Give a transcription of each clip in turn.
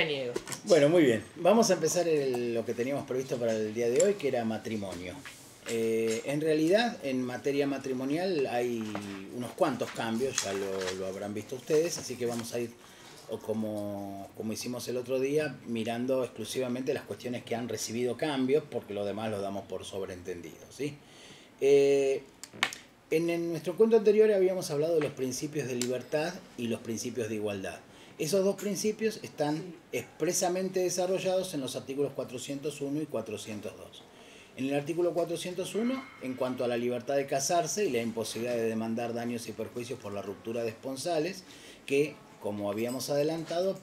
niego. Bueno, muy bien. Vamos a empezar lo que teníamos previsto para el día de hoy, que era matrimonio. En realidad, en materia matrimonial hay unos cuantos cambios, ya lo habrán visto ustedes, así que vamos a ir, o como hicimos el otro día, mirando exclusivamente las cuestiones que han recibido cambios, porque lo demás lo damos por sobreentendido, ¿sí? En nuestro encuentro anterior habíamos hablado de los principios de libertad y los principios de igualdad. Esos dos principios están expresamente desarrollados en los artículos 401 y 402. En el artículo 401, en cuanto a la libertad de casarse y la imposibilidad de demandar daños y perjuicios por la ruptura de esponsales, que, como habíamos adelantado,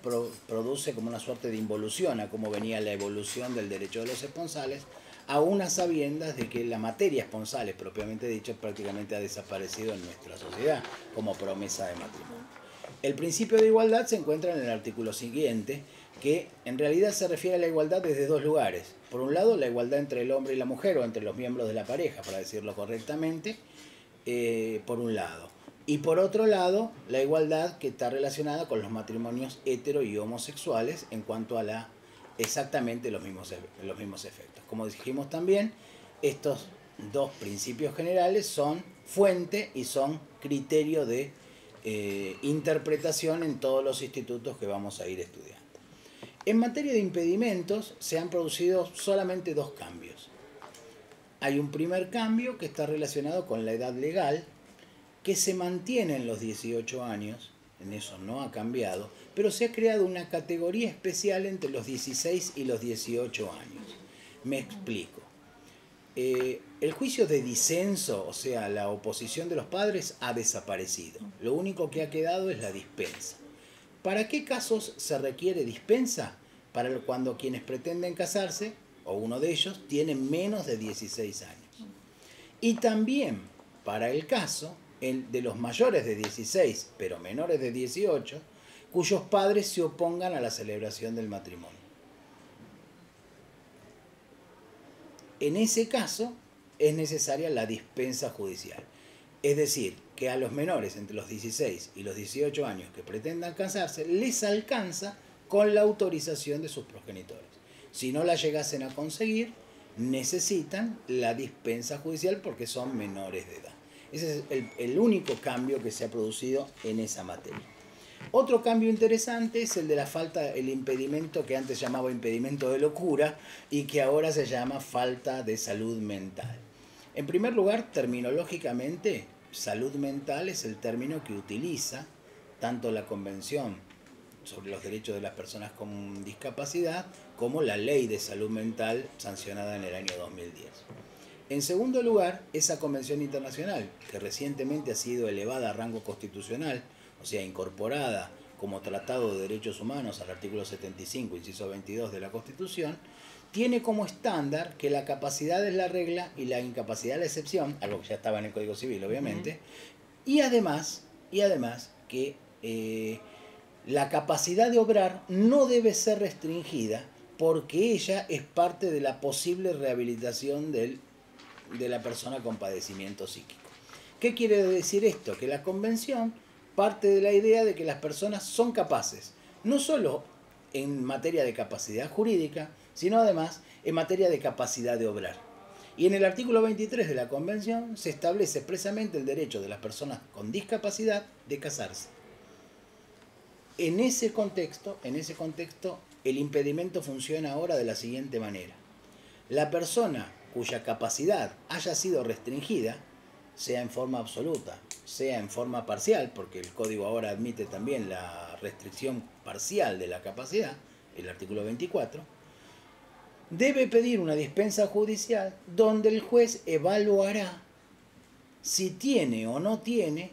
produce como una suerte de involución a cómo venía la evolución del derecho de los esponsales, a unas sabiendas de que la materia esponsales, propiamente dicho, prácticamente ha desaparecido en nuestra sociedad como promesa de matrimonio. El principio de igualdad se encuentra en el artículo siguiente, que en realidad se refiere a la igualdad desde dos lugares. Por un lado, la igualdad entre el hombre y la mujer, o entre los miembros de la pareja, para decirlo correctamente, por un lado. Y por otro lado, la igualdad que está relacionada con los matrimonios hetero y homosexuales en cuanto a exactamente los mismos efectos. Como dijimos también, estos dos principios generales son fuente y son criterio de interpretación en todos los institutos que vamos a ir estudiando. En materia de impedimentos se han producido solamente dos cambios. Hay un primer cambio que está relacionado con la edad legal, que se mantiene en los 18 años, en eso no ha cambiado, pero se ha creado una categoría especial entre los 16 y los 18 años. Me explico. El juicio de disenso, o sea, la oposición de los padres, ha desaparecido. Lo único que ha quedado es la dispensa. ¿Para qué casos se requiere dispensa? Para cuando quienes pretenden casarse, o uno de ellos, tiene menos de 16 años. Y también para el caso de los mayores de 16, pero menores de 18, cuyos padres se opongan a la celebración del matrimonio. En ese caso es necesaria la dispensa judicial. Es decir, que a los menores entre los 16 y los 18 años que pretendan casarse, les alcanza con la autorización de sus progenitores. Si no la llegasen a conseguir, necesitan la dispensa judicial porque son menores de edad. Ese es el único cambio que se ha producido en esa materia. Otro cambio interesante es el de la falta, el impedimento que antes llamaba impedimento de locura y que ahora se llama falta de salud mental. En primer lugar, terminológicamente, salud mental es el término que utiliza tanto la Convención sobre los Derechos de las Personas con Discapacidad como la Ley de Salud Mental sancionada en el año 2010. En segundo lugar, esa Convención Internacional, que recientemente ha sido elevada a rango constitucional, o sea, incorporada como Tratado de Derechos Humanos al artículo 75, inciso 22 de la Constitución, tiene como estándar que la capacidad es la regla y la incapacidad es la excepción, algo que ya estaba en el Código Civil, obviamente, y además que la capacidad de obrar no debe ser restringida porque ella es parte de la posible rehabilitación de la persona con padecimiento psíquico. ¿Qué quiere decir esto? Que la Convención parte de la idea de que las personas son capaces, no solo en materia de capacidad jurídica, sino además en materia de capacidad de obrar. Y en el artículo 23 de la Convención se establece expresamente el derecho de las personas con discapacidad de casarse. En ese contexto, el impedimento funciona ahora de la siguiente manera. La persona cuya capacidad haya sido restringida, sea en forma absoluta, sea en forma parcial, porque el Código ahora admite también la restricción parcial de la capacidad, el artículo 24, debe pedir una dispensa judicial donde el juez evaluará si tiene o no tiene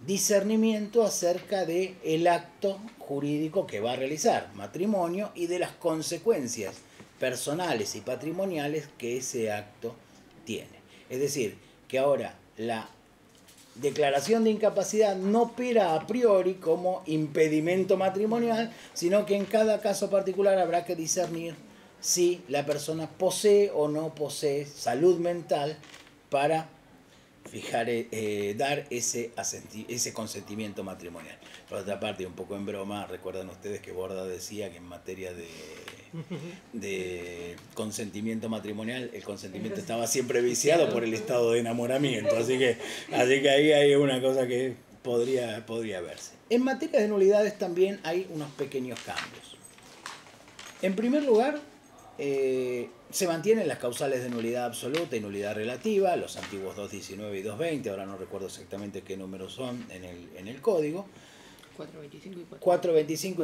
discernimiento acerca del acto jurídico que va a realizar, matrimonio, y de las consecuencias personales y patrimoniales que ese acto tiene. Es decir, que ahora la declaración de incapacidad no opera a priori como impedimento matrimonial, sino que en cada caso particular habrá que discernir si la persona posee o no posee salud mental para dar ese consentimiento matrimonial. Por otra parte, un poco en broma, recuerdan ustedes que Borda decía que en materia de consentimiento matrimonial, el consentimiento estaba siempre viciado por el estado de enamoramiento, así que ahí hay una cosa que podría verse. En materia de nulidades también hay unos pequeños cambios. En primer lugar, se mantienen las causales de nulidad absoluta y nulidad relativa, los antiguos 219 y 220, ahora no recuerdo exactamente qué números son en el código. 425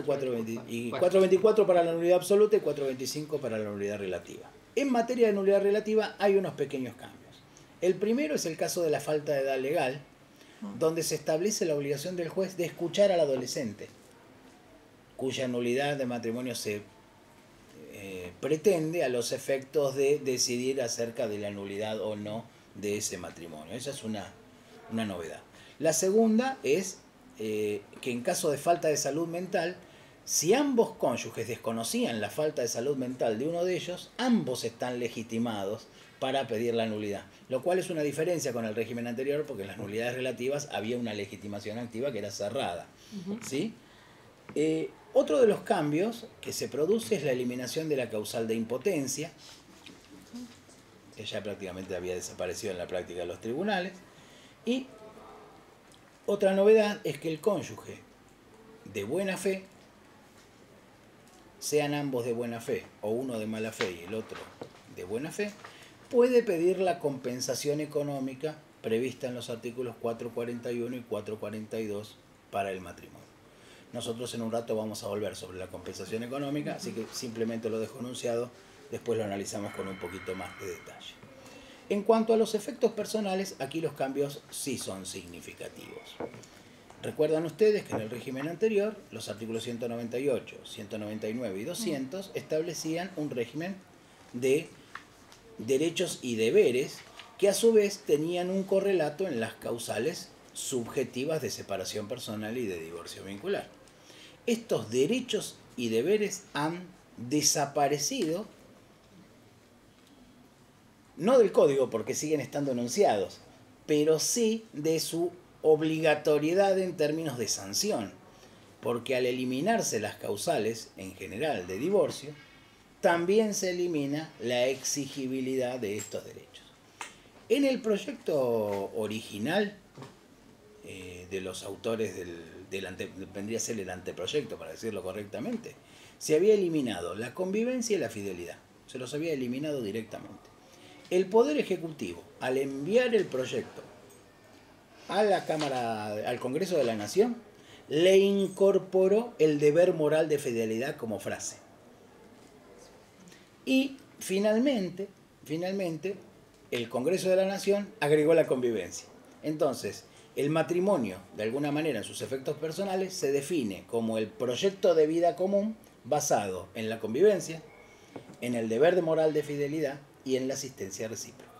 y 424 para la nulidad absoluta y 425 para la nulidad relativa. En materia de nulidad relativa hay unos pequeños cambios. El primero es el caso de la falta de edad legal, donde se establece la obligación del juez de escuchar al adolescente, cuya nulidad de matrimonio se pretende a los efectos de decidir acerca de la nulidad o no de ese matrimonio. Esa es una novedad. La segunda es que en caso de falta de salud mental, si ambos cónyuges desconocían la falta de salud mental de uno de ellos, ambos están legitimados para pedir la nulidad, lo cual es una diferencia con el régimen anterior, porque en las nulidades relativas había una legitimación activa que era cerrada. ¿Sí? Otro de los cambios que se produce es la eliminación de la causal de impotencia, que ya prácticamente había desaparecido en la práctica de los tribunales. Y otra novedad es que el cónyuge de buena fe, sean ambos de buena fe o uno de mala fe y el otro de buena fe, puede pedir la compensación económica prevista en los artículos 441 y 442 para el matrimonio. Nosotros en un rato vamos a volver sobre la compensación económica, así que simplemente lo dejo anunciado, después lo analizamos con un poquito más de detalle. En cuanto a los efectos personales, aquí los cambios sí son significativos. Recuerdan ustedes que en el régimen anterior, los artículos 198, 199 y 200 establecían un régimen de derechos y deberes que a su vez tenían un correlato en las causales subjetivas de separación personal y de divorcio vincular. Estos derechos y deberes han desaparecido, no del código porque siguen estando enunciados, pero sí de su obligatoriedad en términos de sanción, porque al eliminarse las causales en general de divorcio, también se elimina la exigibilidad de estos derechos. En el proyecto original de los autores vendría a ser el anteproyecto, para decirlo correctamente, se había eliminado la convivencia y la fidelidad, se los había eliminado directamente. El Poder Ejecutivo, al enviar el proyecto a la Cámara, al Congreso de la Nación, le incorporó el deber moral de fidelidad como frase. Y finalmente, el Congreso de la Nación agregó la convivencia. Entonces, el matrimonio, de alguna manera, en sus efectos personales, se define como el proyecto de vida común basado en la convivencia, en el deber de moral de fidelidad y en la asistencia recíproca.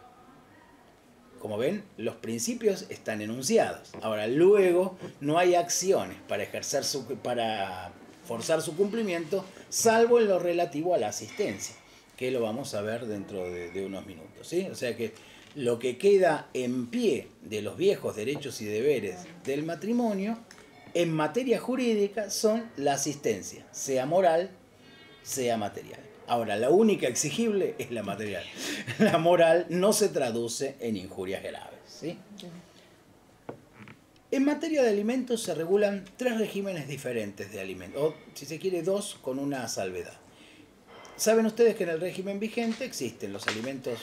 Como ven, los principios están enunciados. Ahora, luego no hay acciones para forzar su cumplimiento, salvo en lo relativo a la asistencia, que lo vamos a ver dentro de unos minutos, ¿sí? O sea que lo que queda en pie de los viejos derechos y deberes del matrimonio, en materia jurídica, son la asistencia, sea moral, sea material. Ahora, la única exigible es la material. La moral no se traduce en injurias graves, ¿sí? En materia de alimentos se regulan 3 regímenes diferentes de alimentos, o si se quiere 2 con una salvedad. Saben ustedes que en el régimen vigente existen los alimentos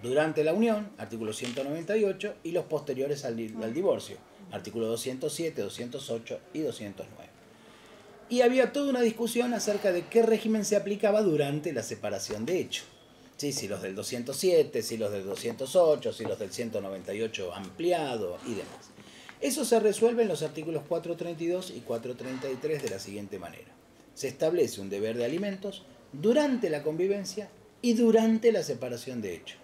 durante la unión, artículo 198, y los posteriores al divorcio, artículo 207, 208 y 209. Y había toda una discusión acerca de qué régimen se aplicaba durante la separación de hecho. ¿Sí? Si los del 207, si los del 208, si los del 198 ampliado y demás. Eso se resuelve en los artículos 432 y 433 de la siguiente manera. Se establece un deber de alimentos durante la convivencia y durante la separación de hecho.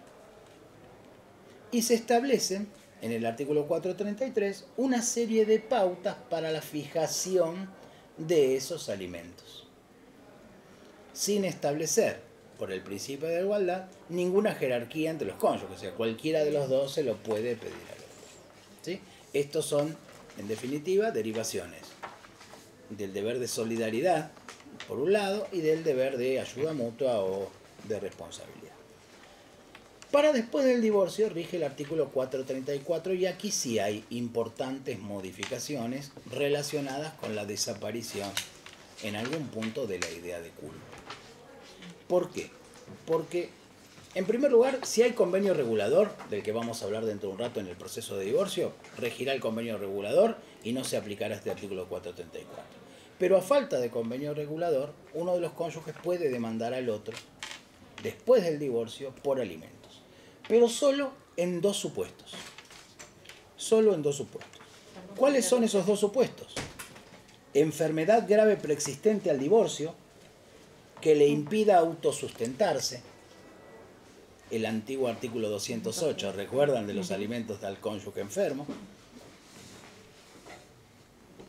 Y se establecen, en el artículo 433, una serie de pautas para la fijación de esos alimentos, sin establecer, por el principio de igualdad, ninguna jerarquía entre los cónyuges. O sea, cualquiera de los dos se lo puede pedir al otro. Estos son, en definitiva, derivaciones del deber de solidaridad, por un lado, y del deber de ayuda mutua o de responsabilidad. Para después del divorcio rige el artículo 434 y aquí sí hay importantes modificaciones relacionadas con la desaparición en algún punto de la idea de culpa. ¿Por qué? Porque, en primer lugar, si hay convenio regulador, del que vamos a hablar dentro de un rato en el proceso de divorcio, regirá el convenio regulador y no se aplicará este artículo 434. Pero a falta de convenio regulador, uno de los cónyuges puede demandar al otro, después del divorcio, por alimentos. Pero solo en dos supuestos. Solo en dos supuestos. ¿Cuáles son esos dos supuestos? Enfermedad grave preexistente al divorcio, que le impida autosustentarse. El antiguo artículo 208, ¿recuerdan? De los alimentos al cónyuge enfermo.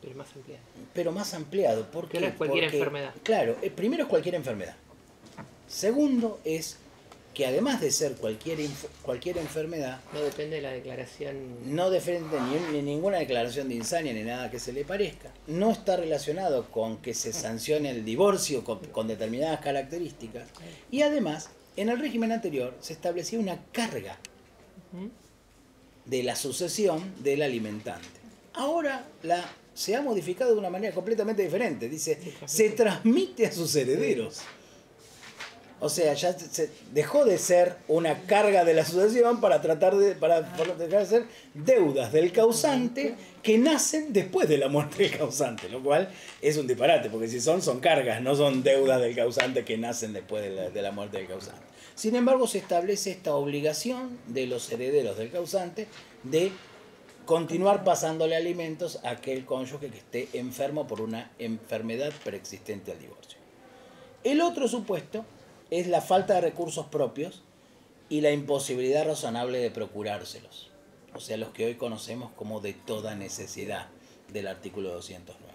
Pero más ampliado. Pero más ampliado. ¿Por qué? No es cualquier enfermedad. Claro, primero es cualquier enfermedad. Segundo es que además de ser cualquier enfermedad, no depende de la declaración. No depende ni ninguna declaración de insania ni nada que se le parezca. No está relacionado con que se sancione el divorcio con determinadas características. Y además, en el régimen anterior se establecía una carga de la sucesión del alimentante. Ahora se ha modificado de una manera completamente diferente. Dice, se transmite a sus herederos. O sea, ya se dejó de ser una carga de la sucesión para dejar de ser deudas del causante que nacen después de la muerte del causante, lo cual es un disparate, porque si son cargas, no son deudas del causante que nacen después de la muerte del causante. Sin embargo, se establece esta obligación de los herederos del causante de continuar pasándole alimentos a aquel cónyuge que esté enfermo por una enfermedad preexistente al divorcio. El otro supuesto es la falta de recursos propios y la imposibilidad razonable de procurárselos. O sea, los que hoy conocemos como de toda necesidad del artículo 209.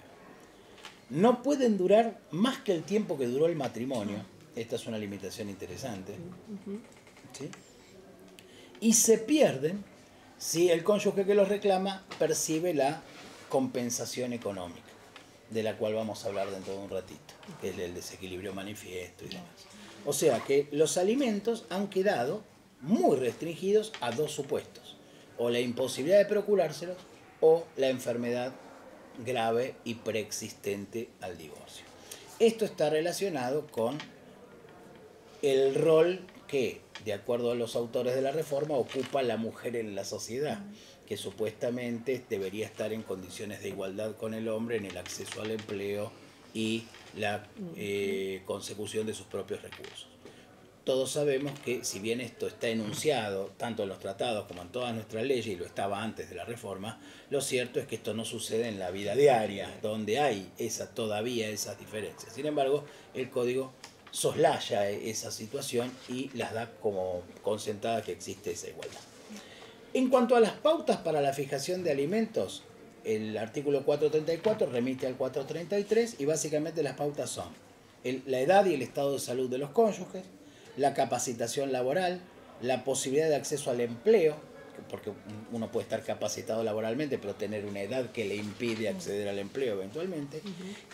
No pueden durar más que el tiempo que duró el matrimonio. Esta es una limitación interesante. ¿Sí? Y se pierden si el cónyuge que los reclama percibe la compensación económica, de la cual vamos a hablar dentro de un ratito, que es el desequilibrio manifiesto y demás. O sea que los alimentos han quedado muy restringidos a dos supuestos, o la imposibilidad de procurárselos o la enfermedad grave y preexistente al divorcio. Esto está relacionado con el rol que, de acuerdo a los autores de la reforma, ocupa la mujer en la sociedad, que supuestamente debería estar en condiciones de igualdad con el hombre en el acceso al empleo y la consecución de sus propios recursos. Todos sabemos que, si bien esto está enunciado tanto en los tratados como en todas nuestras leyes, y lo estaba antes de la reforma, lo cierto es que esto no sucede en la vida diaria, donde hay todavía esas diferencias. Sin embargo, el Código soslaya esa situación y las da como consentada que existe esa igualdad. En cuanto a las pautas para la fijación de alimentos, el artículo 434 remite al 433 y básicamente las pautas son la edad y el estado de salud de los cónyuges, la capacitación laboral, la posibilidad de acceso al empleo, porque uno puede estar capacitado laboralmente pero tener una edad que le impide acceder al empleo eventualmente,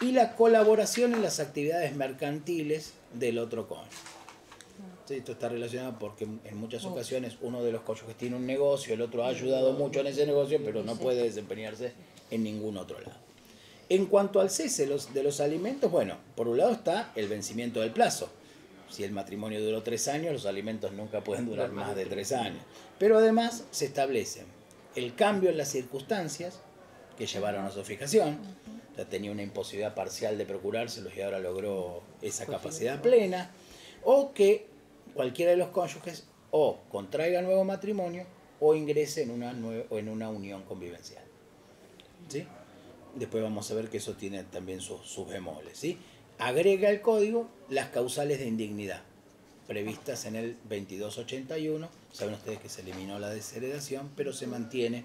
y la colaboración en las actividades mercantiles del otro cónyuge. Sí, esto está relacionado porque en muchas ocasiones uno de los cónyuges tiene un negocio, el otro ha ayudado mucho en ese negocio, pero no puede desempeñarse en ningún otro lado. En cuanto al cese de los alimentos, bueno, por un lado está el vencimiento del plazo. Si el matrimonio duró 3 años, los alimentos nunca pueden durar más de 3 años. Pero además se establecen el cambio en las circunstancias que llevaron a su fijación. Ya tenía una imposibilidad parcial de procurárselos y ahora logró esa capacidad plena. O que cualquiera de los cónyuges o contraiga nuevo matrimonio o ingrese en una unión convivencial. ¿Sí? Después vamos a ver que eso tiene también sus bemoles. ¿Sí? Agrega el código las causales de indignidad previstas en el 2281. Saben ustedes que se eliminó la desheredación, pero se mantiene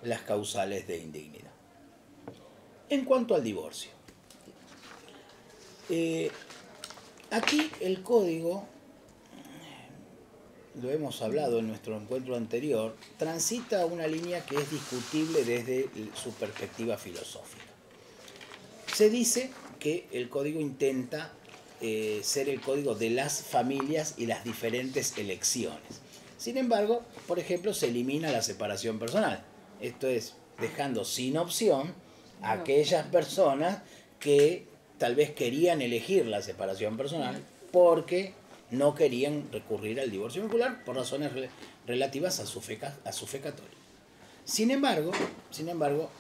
las causales de indignidad. En cuanto al divorcio, aquí el código lo hemos hablado en nuestro encuentro anterior, transita una línea que es discutible desde su perspectiva filosófica. Se dice que el código intenta ser el código de las familias y las diferentes elecciones. Sin embargo, por ejemplo, se elimina la separación personal. Esto es, dejando sin opción a aquellas personas que tal vez querían elegir la separación personal porque no querían recurrir al divorcio vincular por razones relativas a su fe católica. Sin embargo,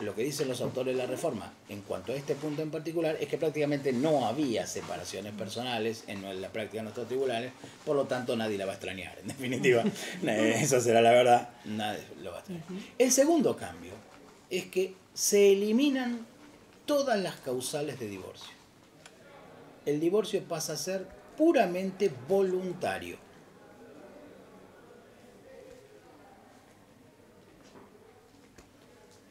lo que dicen los autores de la Reforma en cuanto a este punto en particular es que prácticamente no había separaciones personales en la práctica de nuestros tribunales, por lo tanto nadie la va a extrañar. En definitiva, esa será la verdad, nadie lo va a extrañar. El segundo cambio es que se eliminan todas las causales de divorcio. El divorcio pasa a ser puramente voluntario.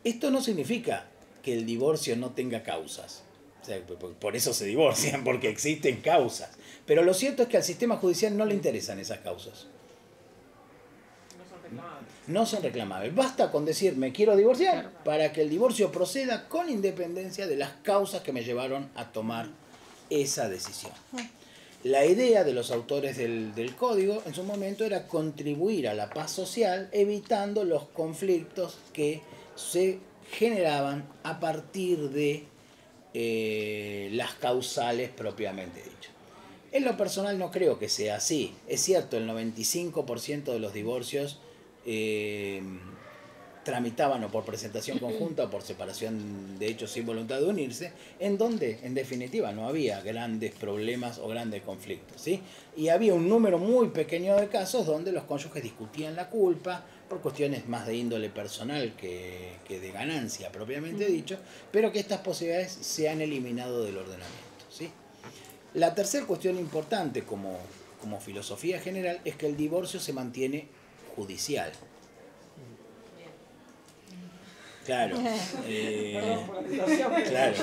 Esto no significa que el divorcio no tenga causas. O sea, por eso se divorcian, porque existen causas. Pero lo cierto es que al sistema judicial no le interesan esas causas. No son reclamables. Basta con decir me quiero divorciar para que el divorcio proceda con independencia de las causas que me llevaron a tomar esa decisión. La idea de los autores del código en su momento era contribuir a la paz social evitando los conflictos que se generaban a partir de las causales propiamente dichas. En lo personal no creo que sea así. Es cierto, el 95% de los divorcios tramitaban o por presentación conjunta o por separación de hechos sin voluntad de unirse, en donde en definitiva no había grandes problemas o grandes conflictos, ¿sí? Y había un número muy pequeño de casos donde los cónyuges discutían la culpa por cuestiones más de índole personal que de ganancia propiamente dicho, pero que estas posibilidades se han eliminado del ordenamiento, ¿sí? La tercera cuestión importante como filosofía general es que el divorcio se mantiene judicial. Claro. Perdón por la situación. Claro.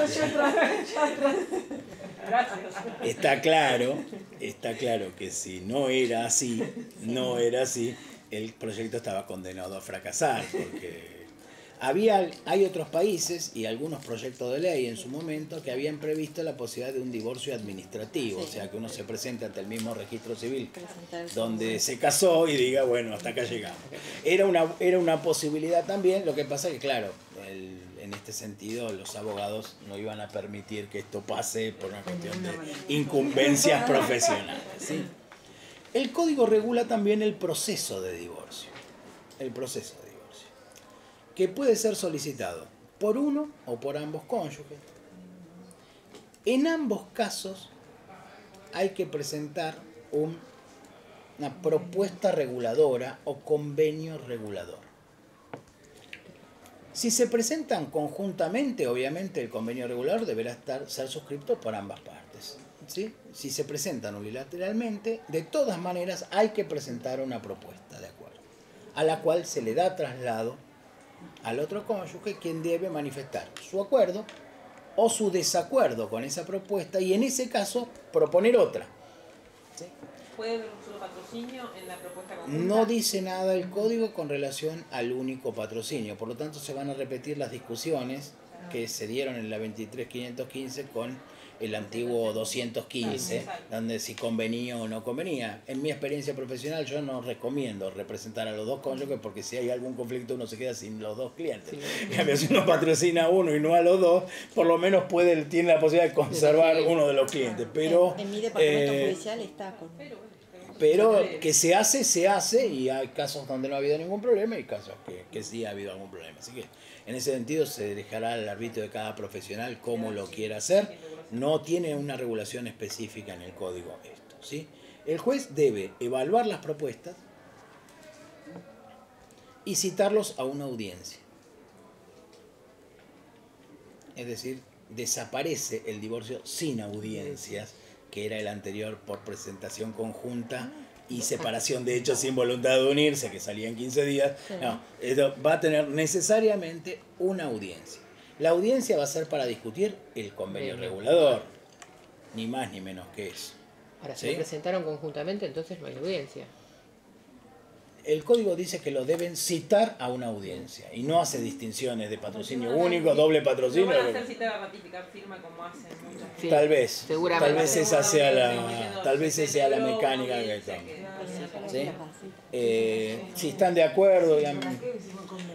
Está claro que si no era así, el proyecto estaba condenado a fracasar, porque hay otros países y algunos proyectos de ley en su momento que habían previsto la posibilidad de un divorcio administrativo, o sea que uno se presenta ante el mismo registro civil donde se casó y diga, bueno, hasta acá llegamos. Era una posibilidad también, lo que pasa que claro, en este sentido los abogados no iban a permitir que esto pase por una cuestión de incumbencias profesionales, ¿sí? El código regula también el proceso de divorcio. Que puede ser solicitado por uno o por ambos cónyuges. En ambos casos hay que presentar una propuesta reguladora o convenio regulador. Si se presentan conjuntamente, obviamente el convenio regulador deberá ser suscrito por ambas partes, ¿sí? Si se presentan unilateralmente, de todas maneras hay que presentar una propuesta de acuerdo, a la cual se le da traslado al otro cónyuge, quien debe manifestar su acuerdo o su desacuerdo con esa propuesta y en ese caso proponer otra, ¿sí? ¿Puede haber un solo patrocinio en la propuesta conjunta? No dice nada el código con relación al único patrocinio, por lo tanto se van a repetir las discusiones que se dieron en la 23.515 con el antiguo 215, donde si convenía o no convenía. En mi experiencia profesional yo no recomiendo representar a los dos cónyuges porque si hay algún conflicto uno se queda sin los dos clientes. En cambio, si uno patrocina a uno y no a los dos, por lo menos tiene la posibilidad de conservar uno de los clientes. Pero en mi departamento judicial está con... Pero que se hace y hay casos donde no ha habido ningún problema y casos que sí ha habido algún problema. Así que en ese sentido se dejará al arbitrio de cada profesional cómo lo quiera hacer. No tiene una regulación específica en el código esto, ¿sí? El juez debe evaluar las propuestas y citarlos a una audiencia. Es decir, desaparece el divorcio sin audiencias, que era el anterior por presentación conjunta y separación de hechos sin voluntad de unirse, que salía en 15 días. No, esto va a tener necesariamente una audiencia. La audiencia va a ser para discutir el convenio regulador, ni más ni menos que eso. Ahora, si ¿Sí? lo presentaron conjuntamente, entonces no hay audiencia. el código dice que lo deben citar a una audiencia y no hace distinciones de patrocinio Porque único, doble no patrocinio. van a hacer citar a ratificar firma como hacen muchas. Sí, Tal vez, seguramente. tal vez esa sea Seguramente. sea la mecánica que Dice toma. que- ¿Sí? Si están de acuerdo, digamos.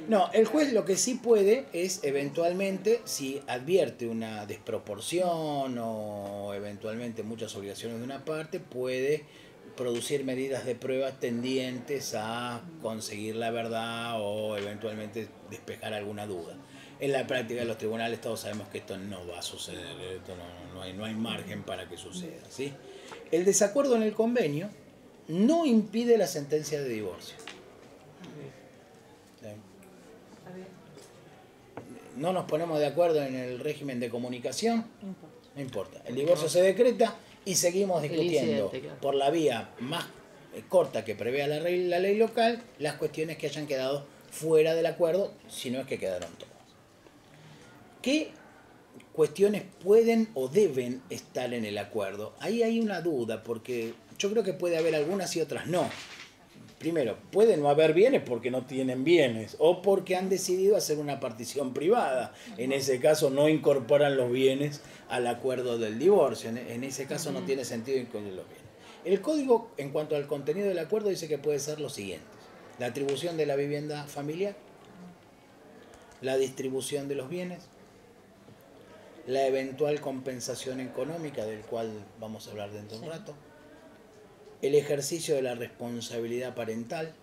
No, el juez lo que sí puede es eventualmente, si advierte una desproporción o eventualmente muchas obligaciones de una parte, puede producir medidas de prueba tendientes a conseguir la verdad o eventualmente despejar alguna duda. En la práctica de los tribunales todos sabemos que esto no va a suceder, esto no hay margen para que suceda, ¿sí? El desacuerdo en el convenio no impide la sentencia de divorcio. No nos ponemos de acuerdo en el régimen de comunicación, no importa. El divorcio se decreta y seguimos discutiendo incidente, claro. por la vía más corta que prevea la ley local las cuestiones que hayan quedado fuera del acuerdo, si no es que quedaron todas. ¿Qué cuestiones pueden o deben estar en el acuerdo? Ahí hay una duda, porque yo creo que puede haber algunas y otras no. Primero, puede no haber bienes porque no tienen bienes o porque han decidido hacer una partición privada. En ese caso no incorporan los bienes al acuerdo del divorcio. En ese caso no tiene sentido incluir los bienes. El código, en cuanto al contenido del acuerdo, dice que puede ser lo siguiente: la atribución de la vivienda familiar, la distribución de los bienes, la eventual compensación económica, del cual vamos a hablar dentro de un rato, el ejercicio de la responsabilidad parental,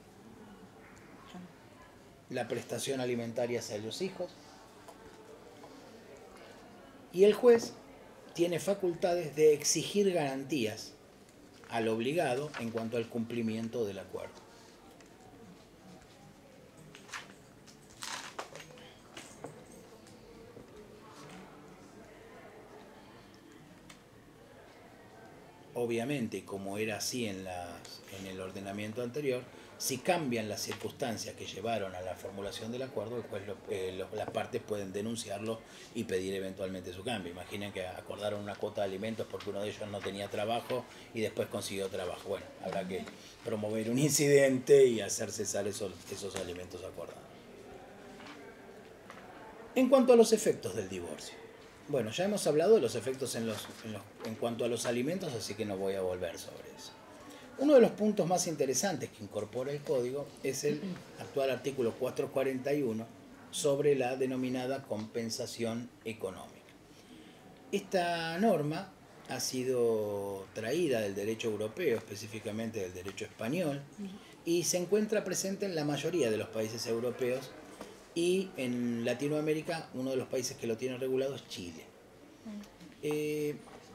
la prestación alimentaria hacia los hijos, y el juez tiene facultades de exigir garantías al obligado en cuanto al cumplimiento del acuerdo. Obviamente, como era así en el ordenamiento anterior, si cambian las circunstancias que llevaron a la formulación del acuerdo, el juez las partes pueden denunciarlo y pedir eventualmente su cambio. Imaginen que acordaron una cuota de alimentos porque uno de ellos no tenía trabajo y después consiguió trabajo. Bueno, habrá que promover un incidente y hacer cesar esos alimentos acordados. En cuanto a los efectos del divorcio. Bueno, ya hemos hablado de los efectos en cuanto a los alimentos, así que no voy a volver sobre eso. Uno de los puntos más interesantes que incorpora el código es el actual artículo 441 sobre la denominada compensación económica. Esta norma ha sido traída del derecho europeo, específicamente del derecho español, y se encuentra presente en la mayoría de los países europeos. Y en Latinoamérica, uno de los países que lo tiene regulado es Chile.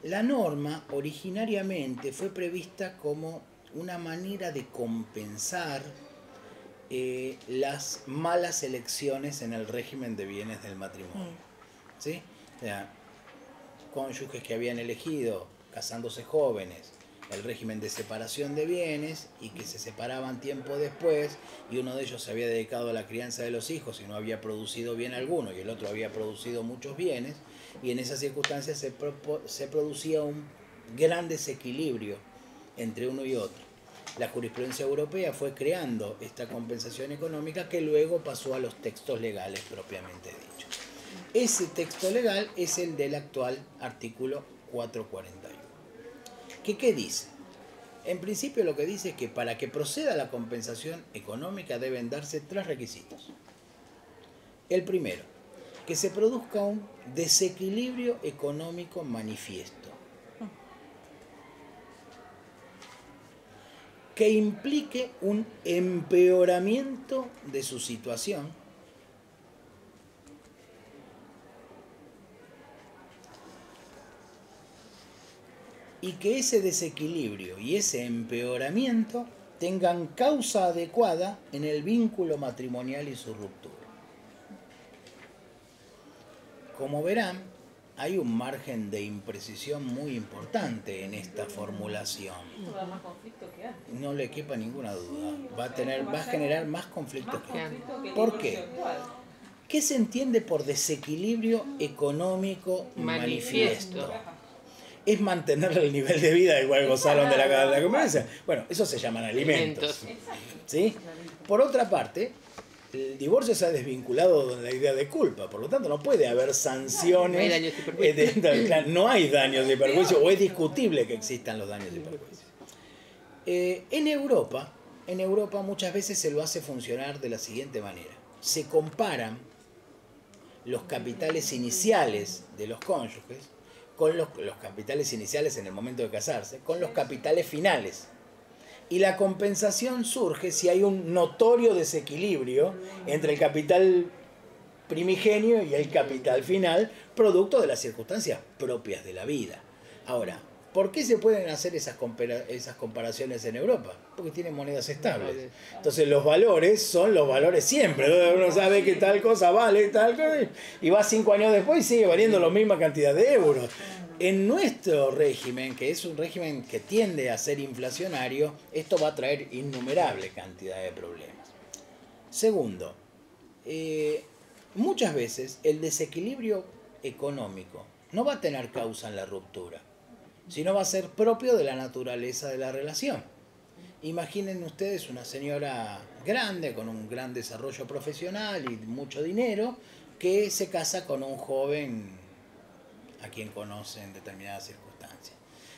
La norma originariamente fue prevista como una manera de compensar las malas elecciones en el régimen de bienes del matrimonio. ¿Sí? O sea, cónyuges que habían elegido, casándose jóvenes, el régimen de separación de bienes y que se separaban tiempo después y uno de ellos se había dedicado a la crianza de los hijos y no había producido bien alguno y el otro había producido muchos bienes, y en esas circunstancias se producía un gran desequilibrio entre uno y otro. La jurisprudencia europea fue creando esta compensación económica que luego pasó a los textos legales propiamente dichos. Ese texto legal es el del actual artículo 441. ¿Qué dice? En principio lo que dice es que para que proceda la compensación económica deben darse 3 requisitos. El primero, que se produzca un desequilibrio económico manifiesto, que implique un empeoramiento de su situación, y que ese desequilibrio y ese empeoramiento tengan causa adecuada en el vínculo matrimonial y su ruptura. Como verán, hay un margen de imprecisión muy importante en esta formulación. Esto da más conflicto que antes. No le quepa ninguna duda. Va a generar más conflictos que antes. Conflicto que el ¿Por divorcio qué? actual. ¿Qué se entiende por desequilibrio económico manifiesto? Manifiesto. es mantener el nivel de vida del cual gozaron de la convivencia. Bueno, eso se llaman alimentos. ¿Sí? Por otra parte, el divorcio se ha desvinculado de la idea de culpa, por lo tanto no puede haber sanciones. No hay daños y perjuicios. No hay daños y perjuicios, o es discutible que existan los daños y perjuicios. En Europa muchas veces se lo hace funcionar de la siguiente manera. Se comparan los capitales iniciales de los cónyuges con los capitales iniciales en el momento de casarse, con los capitales finales. Y la compensación surge si hay un notorio desequilibrio entre el capital primigenio y el capital final, producto de las circunstancias propias de la vida. Ahora, ¿por qué se pueden hacer esas comparaciones en Europa? Porque tienen monedas estables. Entonces los valores son los valores siempre. Uno sabe que tal cosa vale, tal cosa, y va 5 años después y sigue valiendo la misma cantidad de euros. En nuestro régimen, que es un régimen que tiende a ser inflacionario, esto va a traer innumerable cantidad de problemas. Segundo, muchas veces el desequilibrio económico no va a tener causa en la ruptura, sino va a ser propio de la naturaleza de la relación. Imaginen ustedes una señora grande, con un gran desarrollo profesional y mucho dinero, que se casa con un joven a quien conoce en determinadas circunstancias.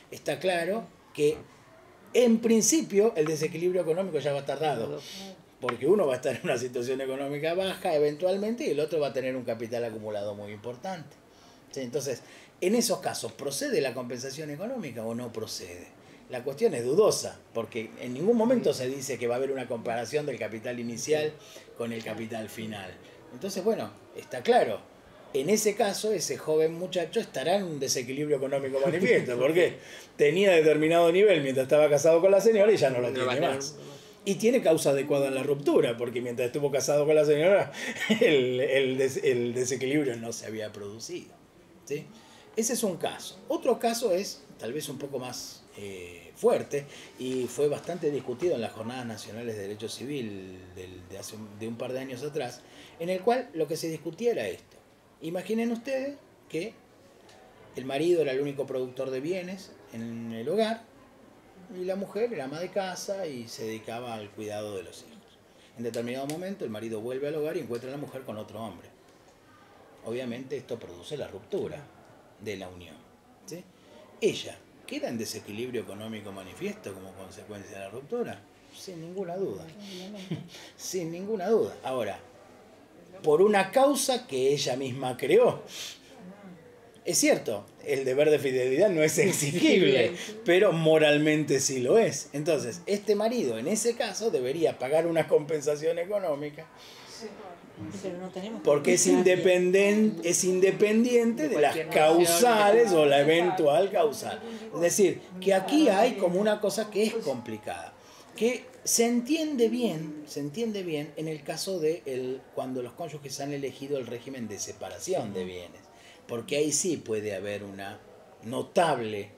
Está claro que, en principio, el desequilibrio económico ya va a estar dado, porque uno va a estar en una situación económica baja eventualmente y el otro va a tener un capital acumulado muy importante. ¿Sí? Entonces, en esos casos, ¿procede la compensación económica o no procede? La cuestión es dudosa, porque en ningún momento se dice que va a haber una comparación del capital inicial con el capital final. Entonces, bueno, está claro, en ese caso, ese joven muchacho estará en un desequilibrio económico manifiesto, porque tenía determinado nivel mientras estaba casado con la señora y ya no lo tiene más. Y tiene causa adecuada en la ruptura, porque mientras estuvo casado con la señora, el desequilibrio no se había producido. ¿Sí? Ese es un caso. Otro caso es, tal vez un poco más fuerte, y fue bastante discutido en las Jornadas Nacionales de Derecho Civil de un par de años atrás, en el cual lo que se discutía era esto. Imaginen ustedes que el marido era el único productor de bienes en el hogar y la mujer era ama de casa y se dedicaba al cuidado de los hijos. En determinado momento el marido vuelve al hogar y encuentra a la mujer con otro hombre. Obviamente esto produce la ruptura de la unión. ¿Sí? Ella queda en desequilibrio económico manifiesto como consecuencia de la ruptura, sin ninguna duda. Sin ninguna duda. Ahora, por una causa que ella misma creó. Es cierto, el deber de fidelidad no es exigible, pero moralmente sí lo es. Entonces, este marido en ese caso debería pagar una compensación económica, pero no tenemos porque es independiente de las causales o la eventual causal. Es decir, que aquí hay como una cosa que es complicada, que se entiende bien en el caso de cuando los cónyuges han elegido el régimen de separación de bienes, porque ahí sí puede haber una notable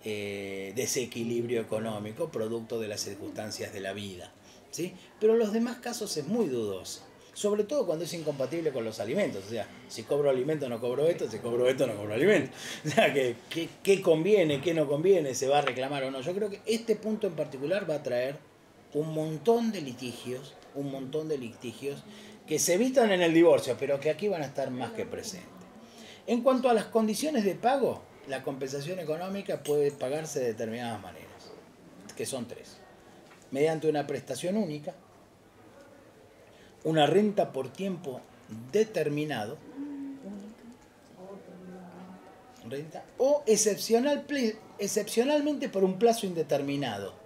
desequilibrio económico producto de las circunstancias de la vida, ¿sí? Pero en los demás casos es muy dudoso, sobre todo cuando es incompatible con los alimentos. O sea, si cobro alimento no cobro esto, si cobro esto no cobro alimento. O sea, ¿qué conviene, qué no conviene, se va a reclamar o no? Yo creo que este punto en particular va a traer un montón de litigios que se evitan en el divorcio, pero que aquí van a estar más que presentes. En cuanto a las condiciones de pago, la compensación económica puede pagarse de determinadas maneras, que son 3. Mediante una prestación única, una renta por tiempo determinado, o excepcionalmente por un plazo indeterminado.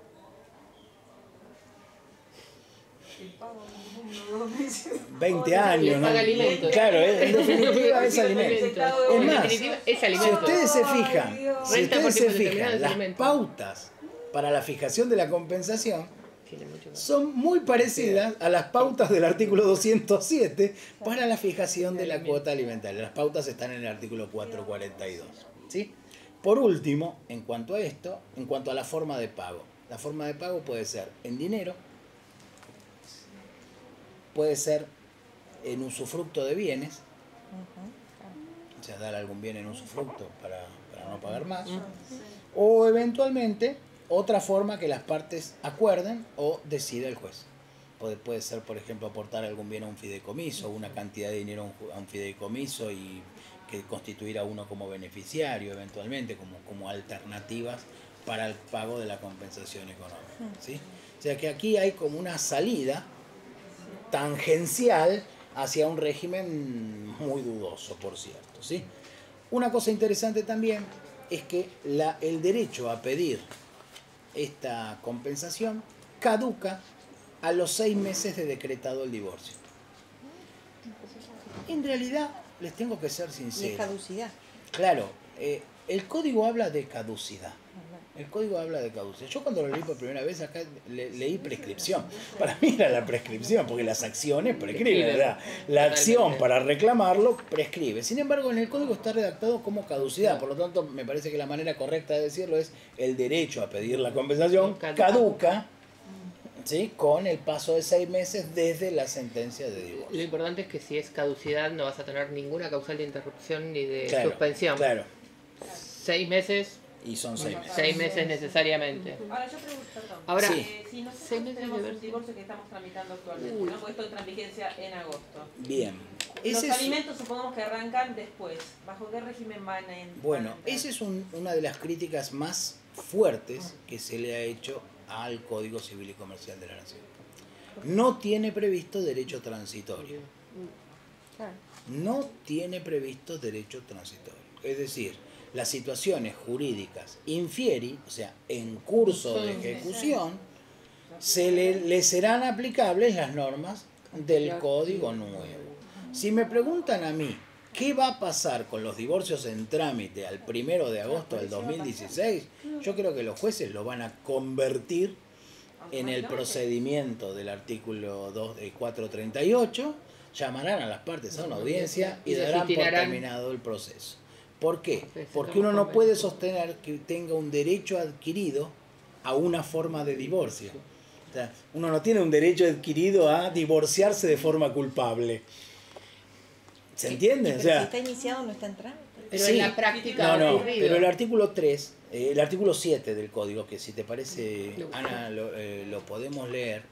20 años, ¿no? Paga alimentos. Claro, en definitiva es alimento. Es En más, definitiva, es si alimento. ustedes se fijan, Renta por tiempo determinado es las alimento. pautas para la fijación de la compensación Tiene mucho más. son muy parecidas a las pautas del artículo 207 para la fijación de la cuota alimentaria. Las pautas están en el artículo 442. ¿Sí? Por último, en cuanto a esto, en cuanto a la forma de pago. La forma de pago puede ser en dinero, puede ser en usufructo de bienes, o sea, dar algún bien en usufructo para para no pagar más, o eventualmente otra forma que las partes acuerden o decida el juez. Puede ser, por ejemplo, aportar algún bien a un fideicomiso, una cantidad de dinero a un fideicomiso y que constituir a uno como beneficiario eventualmente, como alternativas para el pago de la compensación económica, ¿sí? O sea que aquí hay como una salida tangencial hacia un régimen muy dudoso, por cierto, ¿sí? Una cosa interesante también es que el derecho a pedir esta compensación caduca a los 6 meses de decretado el divorcio. En realidad, les tengo que ser Y es sincero. caducidad. Claro, el código habla de caducidad. El código habla de caducidad. Yo cuando lo leí por primera vez acá leí prescripción. Para mí era la prescripción, porque las acciones prescriben, ¿verdad? La acción para reclamarlo prescribe. Sin embargo, en el código está redactado como caducidad. Por lo tanto, me parece que la manera correcta de decirlo es el derecho a pedir la compensación caduca, ¿sí? Con el paso de 6 meses desde la sentencia de divorcio. Lo importante es que si es caducidad no vas a tener ninguna causal de interrupción ni de Claro, suspensión. claro. 6 meses, Y son 6 meses. 6 meses necesariamente. Ahora yo pregunto, perdón. Ahora, Sí. Si nosotros 6 meses tenemos de un divorcio que estamos tramitando actualmente, Uy. ¿no? Porque esto entra en vigencia en agosto. Bien. Los Ese es, alimentos supongamos que arrancan después. ¿Bajo qué régimen van a entrar? bueno, esa es una de las críticas más fuertes que se le ha hecho al Código Civil y Comercial de la Nación. No tiene previsto derecho transitorio. Claro. No tiene previsto derecho transitorio. Es decir, las situaciones jurídicas infieri, o sea, en curso de ejecución, le serán aplicables las normas del Código Nuevo. Si me preguntan a mí, ¿qué va a pasar con los divorcios en trámite al 1 de agosto del 2016? Yo creo que los jueces lo van a convertir en el procedimiento del artículo 438, llamarán a las partes a una audiencia y darán por desestimarán. terminado el proceso. ¿Por qué? Entonces, Porque uno no puede sostener que tenga un derecho adquirido a una forma de divorcio. O sea, uno no tiene un derecho adquirido a divorciarse de forma culpable. ¿Se entiende? Pero O sea, si está iniciado no está en trámite. Pero sí. en la práctica no, ha no, ocurrido. pero el artículo 3, el artículo 7 del código, que si te parece, Ana, lo podemos leer,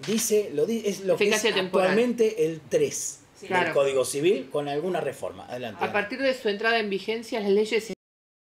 dice, es lo que es Eficacia temporal. actualmente el 3 Sí. del Claro. Código Civil con alguna reforma. Adelante. A partir de su entrada en vigencia, las leyes